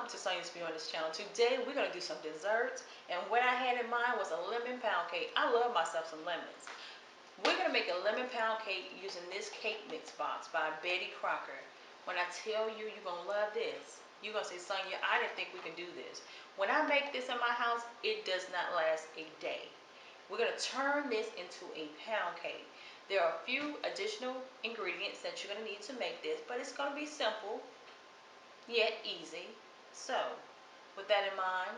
welcome to Sonyabeonit's channel. Today we're going to do some desserts, and what I had in mind was a lemon pound cake. I love myself some lemons. We're going to make a lemon pound cake using this cake mix box by Betty Crocker. When I tell you you're going to love this, you're going to say, Sonya, I didn't think we could do this. When I make this in my house, it does not last a day. We're going to turn this into a pound cake. There are a few additional ingredients that you're going to need to make this, but it's going to be simple yet easy. So with that in mind,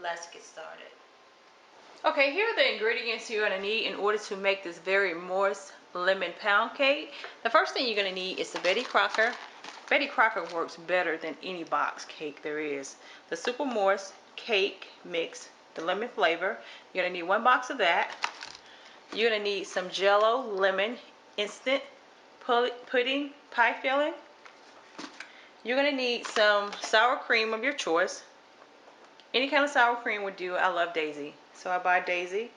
let's get started. Okay, here are the ingredients you're going to need in order to make this very moist lemon pound cake. The first thing you're going to need is the Betty Crocker. Betty Crocker works better than any box cake there is. The super moist cake mix, the lemon flavor. You're going to need 1 box of that. You're going to need some Jello lemon instant pudding pie filling. You're going to need some sour cream of your choice. Any kind of sour cream would do. I love Daisy, so I buy Daisy.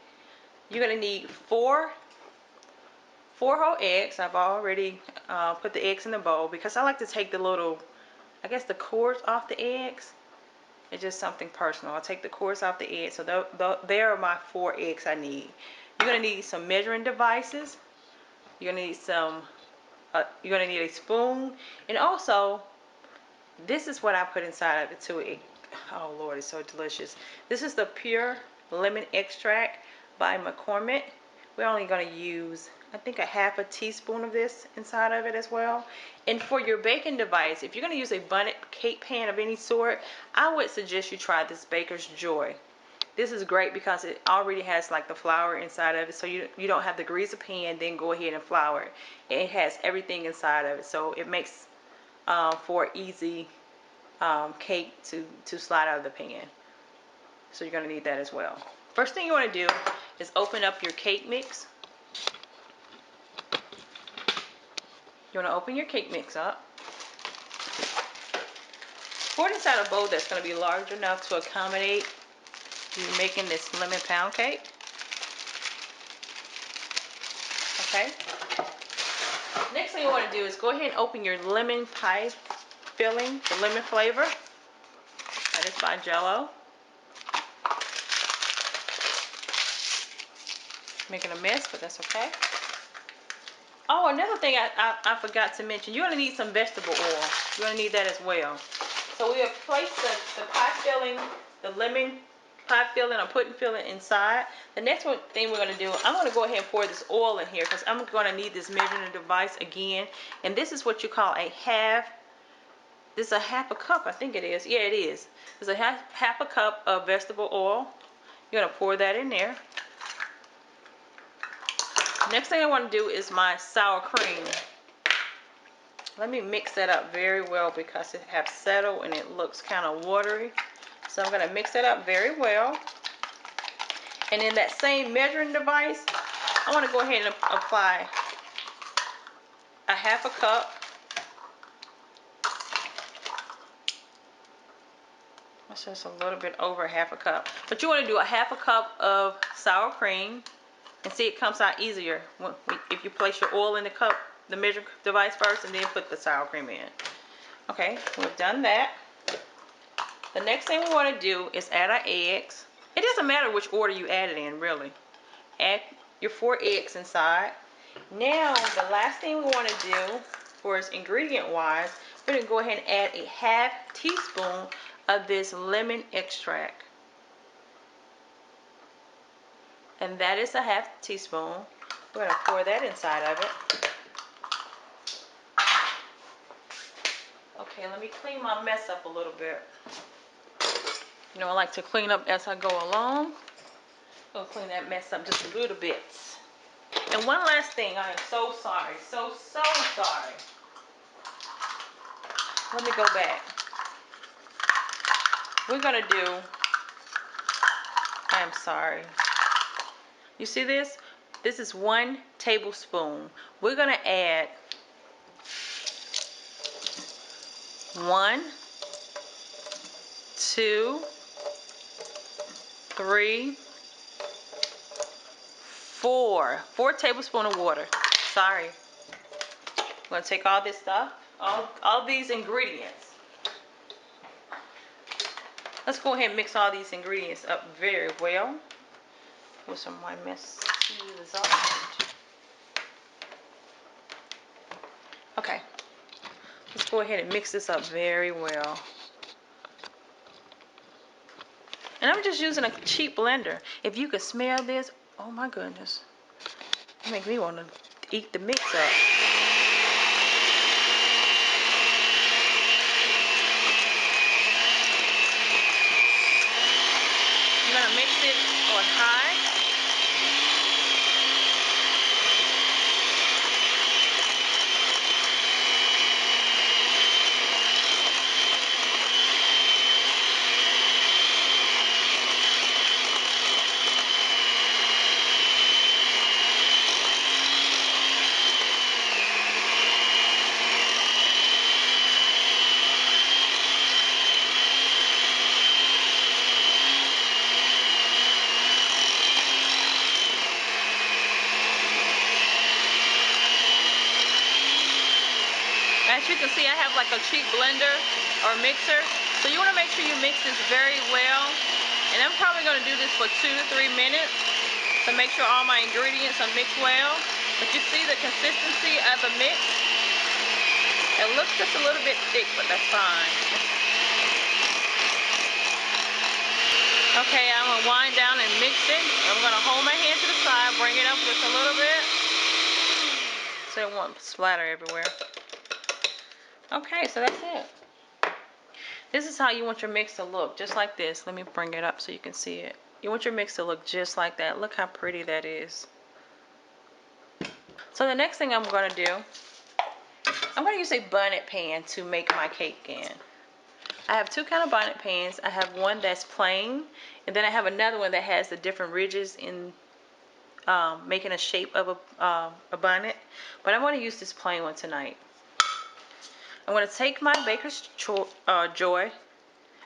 You're going to need four whole eggs. I've already put the eggs in the bowl because I like to take the little, I guess, the cores off the eggs. It's just something personal. I'll take the cores off the eggs. So there are my 4 eggs I need. You're going to need some measuring devices. You're going to need some, you're going to need a spoon. And also, this is what I put inside of it too. Oh Lord, it's so delicious. This is the pure lemon extract by McCormick. We're only going to use, I think, a ½ teaspoon of this inside of it as well. And for your baking device, if you're going to use a bundt cake pan of any sort, I would suggest you try this Baker's Joy. This is great because it already has like the flour inside of it, so you don't have to grease a pan then go ahead and flour it. It has everything inside of it, so it makes for easy cake to slide out of the pan. So you're going to need that as well. First thing you want to do is open up your cake mix. You want to open your cake mix up. Pour it inside a bowl that's going to be large enough to accommodate you making this lemon pound cake. Okay. Next thing you want to do is go ahead and open your lemon pie filling, the lemon flavor. That is by Jello. Making a mess, but that's okay. Oh, another thing I forgot to mention, you're going to need some vegetable oil. You're going to need that as well. So we have placed the pie filling, the lemon pie filling or pudding filling inside. The next thing we're going to do, I'm going to go ahead and pour this oil in here because I'm going to need this measuring device again. And this is what you call a half. This is a ½ cup, I think it is. Yeah, it is. It's a half a cup of vegetable oil. You're going to pour that in there. Next thing I want to do is my sour cream. Let me mix that up very well because it has settled and it looks kind of watery. So I'm going to mix it up very well. And in that same measuring device, I want to go ahead and apply a ½ cup. That's just a little bit over ½ cup. But you want to do a ½ cup of sour cream. And see, it comes out easier if you place your oil in the cup, the measuring device first, and then put the sour cream in. Okay, we've done that. The next thing we want to do is add our eggs. It doesn't matter which order you add it in, really. Add your 4 eggs inside. Now, the last thing we want to do for us ingredient-wise, we're going to go ahead and add a ½ teaspoon of this lemon extract. And that is a ½ teaspoon. We're going to pour that inside of it. Okay, let me clean my mess up a little bit. You know, I like to clean up as I go along. I'll clean that mess up just a little bit. And one last thing, I am so sorry. So sorry. Let me go back. We're going to do, I am sorry. You see this? This is 1 tablespoon. We're going to add 1, 2, 3, 4 tablespoons of water. Sorry. I'm going to take all this stuff, all these ingredients. Let's go ahead and mix all these ingredients up very well. Put some of my mess cheese on. Okay, let's go ahead and mix this up very well. And I'm just using a cheap blender. If you could smell this, oh my goodness. It makes me want to eat the mix up. I'm going to mix it on high. As you can see, I have like a cheap blender or mixer. So you want to make sure you mix this very well. And I'm probably going to do this for 2 to 3 minutes to make sure all my ingredients are mixed well. But you see the consistency of the mix? It looks just a little bit thick, but that's fine. Okay, I'm going to wind down and mix it. I'm going to hold my hand to the side, bring it up just a little bit so it won't splatter everywhere. Okay, so that's it. This is how you want your mix to look, just like this. Let me bring it up so you can see it. You want your mix to look just like that. Look how pretty that is. So the next thing I'm going to do, I'm going to use a bundt pan to make my cake in. I have two kind of bundt pans. I have one that's plain, and then I have another one that has the different ridges in making a shape of a bundt. But I'm going to use this plain one tonight. I'm going to take my baker's joy.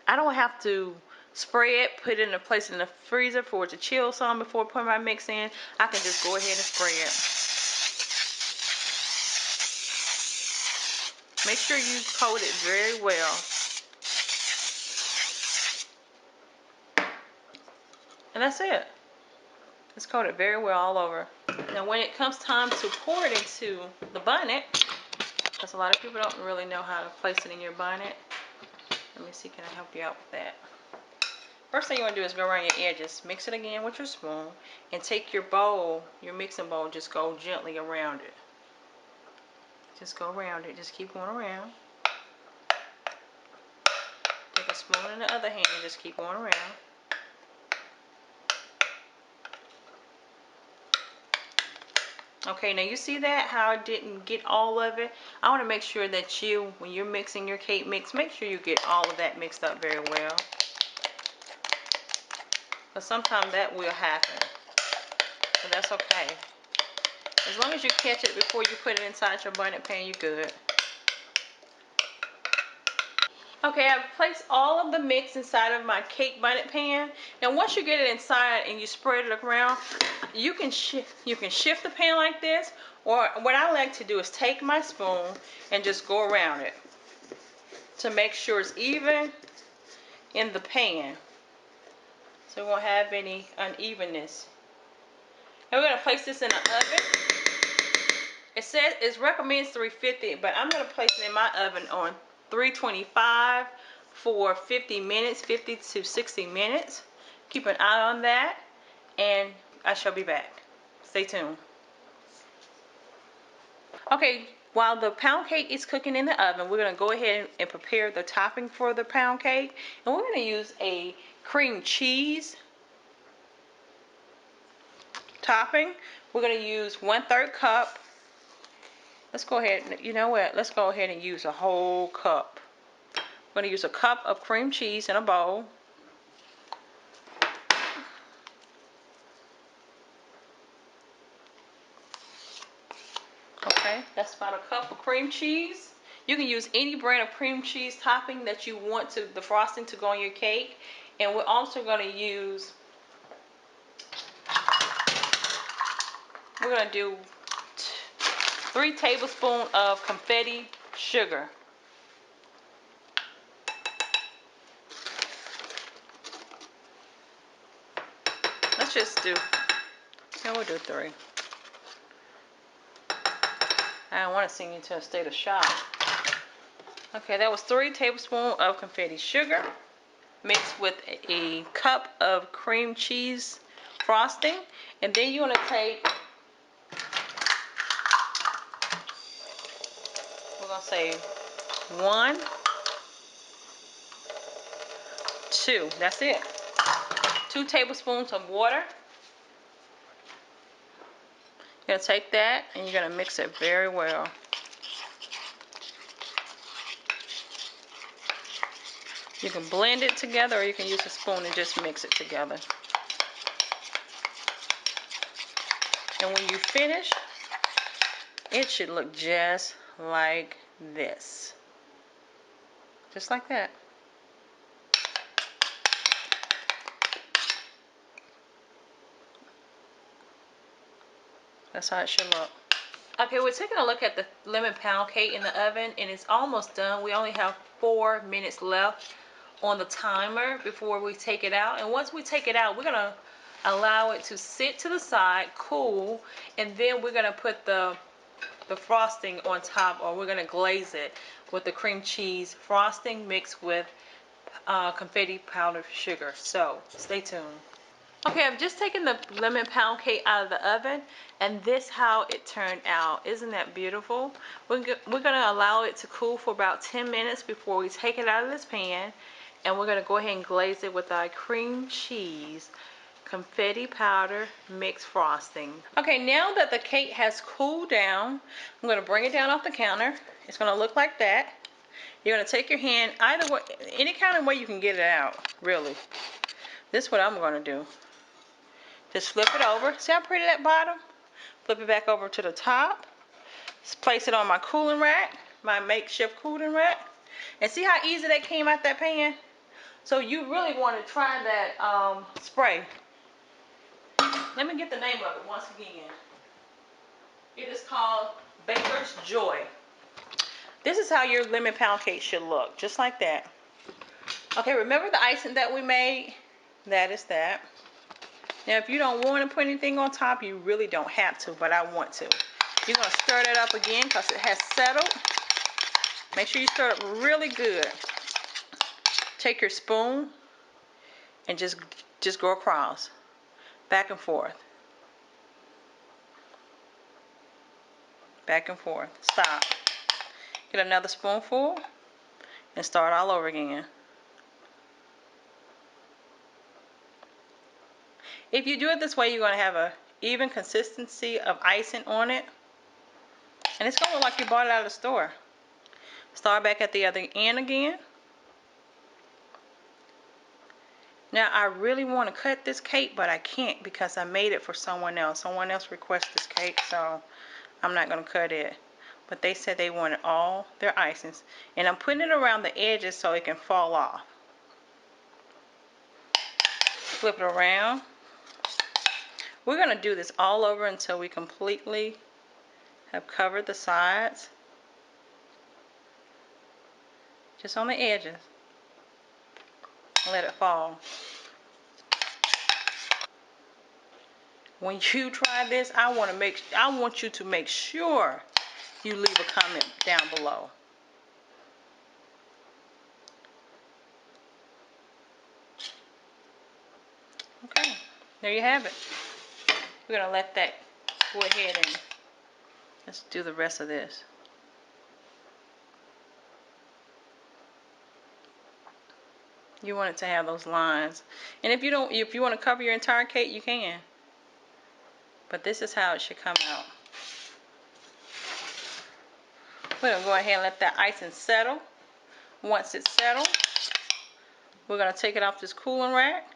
I don't have to spray it, put it in a place in the freezer for it to chill some before putting my mix in. I can just go ahead and spray it. Make sure you coat it very well. And that's it. Just coat it very well all over. Now when it comes time to pour it into the bundt, because a lot of people don't really know how to place it in your bundt. Let me see, can I help you out with that? First thing you want to do is go around your edges. Mix it again with your spoon. And take your bowl, your mixing bowl, just go gently around it. Just go around it. Just keep going around. Take a spoon in the other hand and just keep going around. Okay, now you see that, how I didn't get all of it? I want to make sure that you, when you're mixing your cake mix, make sure you get all of that mixed up very well. Because sometimes that will happen. But that's okay. As long as you catch it before you put it inside your bundt pan, you're good. Okay, I've placed all of the mix inside of my cake bundt pan. Now once you get it inside and you spread it around, you can shift the pan like this, or what I like to do is take my spoon and just go around it to make sure it's even in the pan, so we won't have any unevenness. And we're going to place this in the oven. It recommends 350, but I'm going to place it in my oven on 325 for 50 minutes, 50 to 60 minutes. Keep an eye on that, and I shall be back. Stay tuned. Okay, while the pound cake is cooking in the oven, we're going to go ahead and prepare the topping for the pound cake. And we're going to use a cream cheese topping. We're going to use 1/3 cup. Let's go ahead, you know what, let's go ahead and use a whole cup. I'm going to use a cup of cream cheese in a bowl. Okay, that's about a cup of cream cheese. You can use any brand of cream cheese topping that you want to, the frosting to go on your cake. And we're also going to use, we're going to do 3 tablespoons of confetti sugar. let's just do, yeah, we'll do 3. I don't want to send you to a state of shock. Okay, that was 3 tablespoons of confetti sugar mixed with a cup of cream cheese frosting. And then you're going to take, we're going to say 1, 2, that's it. 2 tablespoons of water. You're going to take that and you're going to mix it very well. You can blend it together or you can use a spoon and just mix it together. And when you finish, it should look just like this. Just like that. That's how it should look. Okay, we're taking a look at the lemon pound cake in the oven, and it's almost done. We only have 4 minutes left on the timer before we take it out. And once we take it out, we're going to allow it to sit to the side, cool, and then we're going to put the frosting on top, or we're going to glaze it with the cream cheese frosting mixed with confetti powdered sugar. So stay tuned. Okay, I've just taken the lemon pound cake out of the oven, and this how it turned out. Isn't that beautiful? We're going to allow it to cool for about 10 minutes before we take it out of this pan, and we're going to go ahead and glaze it with our cream cheese confetti powder mixed frosting. Okay, now that the cake has cooled down, I'm going to bring it down off the counter. It's going to look like that. You're going to take your hand, either way, any kind of way you can get it out, really. This is what I'm going to do. Just flip it over. See how pretty that bottom? Flip it back over to the top. Just place it on my cooling rack, my makeshift cooling rack. And see how easy that came out that pan? So you really want to try that spray. Let me get the name of it once again. It is called Baker's Joy. This is how your lemon pound cake should look, just like that. Okay, remember the icing that we made? That is that. Now, if you don't want to put anything on top, you really don't have to, but I want to. You're going to stir that up again because it has settled. Make sure you stir it up really good. Take your spoon and just go across, back and forth. Back and forth. Stop. Get another spoonful and start all over again. If you do it this way, you're going to have an even consistency of icing on it. And it's going to look like you bought it out of the store. Start back at the other end again. Now, I really want to cut this cake, but I can't because I made it for someone else. Someone else requested this cake, so I'm not going to cut it. But they said they wanted all their icings. And I'm putting it around the edges so it can fall off. Flip it around. We're going to do this all over until we completely have covered the sides. Just on the edges. Let it fall. When you try this, I want you to make sure you leave a comment down below. Okay, there you have it. We're going to let that go ahead and let's do the rest of this. You want it to have those lines. And if you want to cover your entire cake, you can. But this is how it should come out. We're going to go ahead and let that icing settle. Once it's settled, we're going to take it off this cooling rack.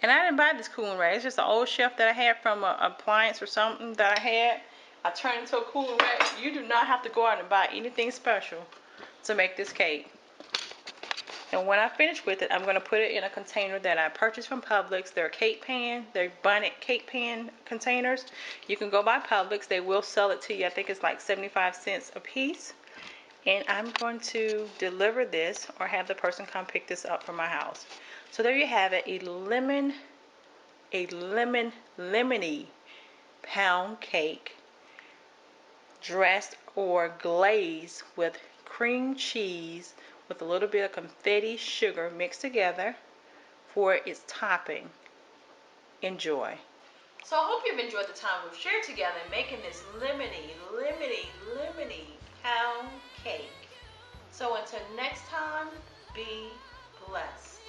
And I didn't buy this cooling rack. It's just an old shelf that I had from an appliance or something that I had. I turned it into a cooling rack. You do not have to go out and buy anything special to make this cake. And when I finish with it, I'm going to put it in a container that I purchased from Publix. They're cake pan, they're bundt cake pan containers. You can go by Publix. They will sell it to you. I think it's like 75 cents a piece. And I'm going to deliver this or have the person come pick this up from my house. So there you have it, a lemon a lemony pound cake dressed or glazed with cream cheese with a little bit of confetti sugar mixed together for its topping. Enjoy. So I hope you've enjoyed the time we've shared together making this lemony pound cake. So until next time, be blessed.